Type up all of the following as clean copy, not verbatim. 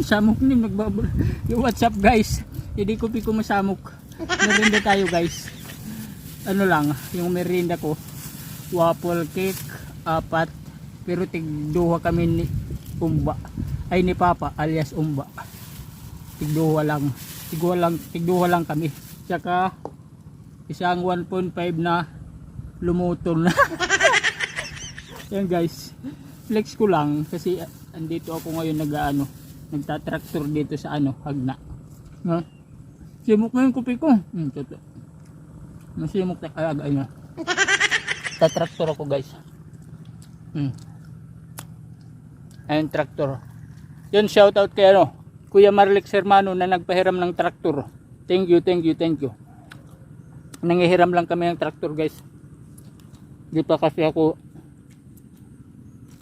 Samok ni nagbabol. Yo, what's up guys? Hindi ko piko masamok. Merinda tayo guys. Ano lang, yung merinda ko. Waffle cake, 4. Pero tigduha kami ni Umba. Ay ni Papa alias Umba. Tigduha lang kami. Tsaka isang 1.5 na lumutol na. Yan guys. Flex ko lang kasi andito ako ngayon nagtatraktor dito sa Hagna. No? Simok na yung kupi ko. Totoo. Masimok na kaya ayun. Tatraktor ako guys. Ayun traktor. Yun, shoutout kay Kuya Marlix Hermano na nagpahiram ng traktor. Thank you. Nangihiram lang kami ng traktor guys. Di pa kasi ako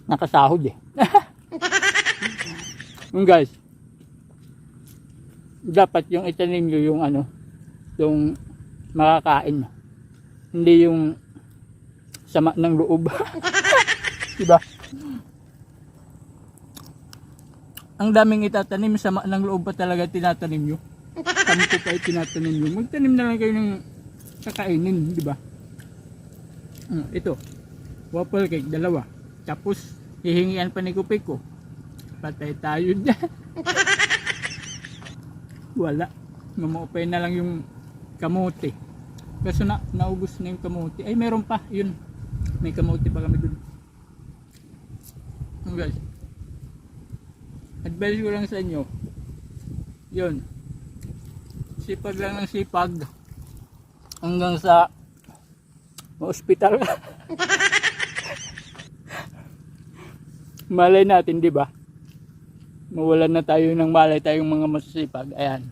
nakasahod eh. Yung guys, dapat yung itanim nyo yung yung makakain, hindi yung sama ng loob. Diba? Ang daming itatanim, sama ng loob pa talaga tinatanim nyo. Kami ko pa itinatanim nyo. Magtanim na lang kayo ng kakainin, diba? Ito, waffle cake, 2. Tapos, hihingian pa ni Kupik ko. Patay tayo dyan. Wala. Mamupay na lang yung kamote. Kasi naubos na yung kamote. Ay, meron pa. Yun. May kamote pa kami dun. Guys. Advice ko lang sa inyo. Yun. Sipag lang ng sipag. Hanggang sa hospital. Malay natin, di ba? Mawalan na tayo ng malay tayong mga masisipag. Ayan.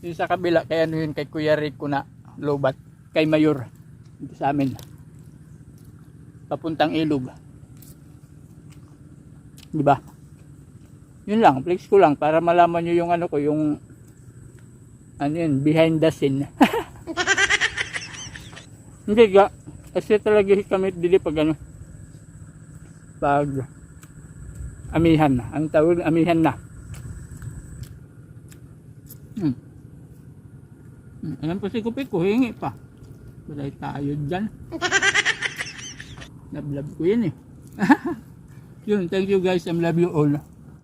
Yung sa kabila, kaya yun kay Kuya Rico na lobat. Kay Mayor. Dito sa amin. Papuntang Ilog. Diba? Yun lang. Flex ko lang para malaman nyo yung ko, yung yun, behind the scene. Hindi ga. Kasi talaga kami dili pag pag amihan na. Ang tawag amihan na. Alam pa si Kupik ko, hingi pa. Balay tayo dyan. Nablab ko yan eh. Yun, thank you guys. I love you all.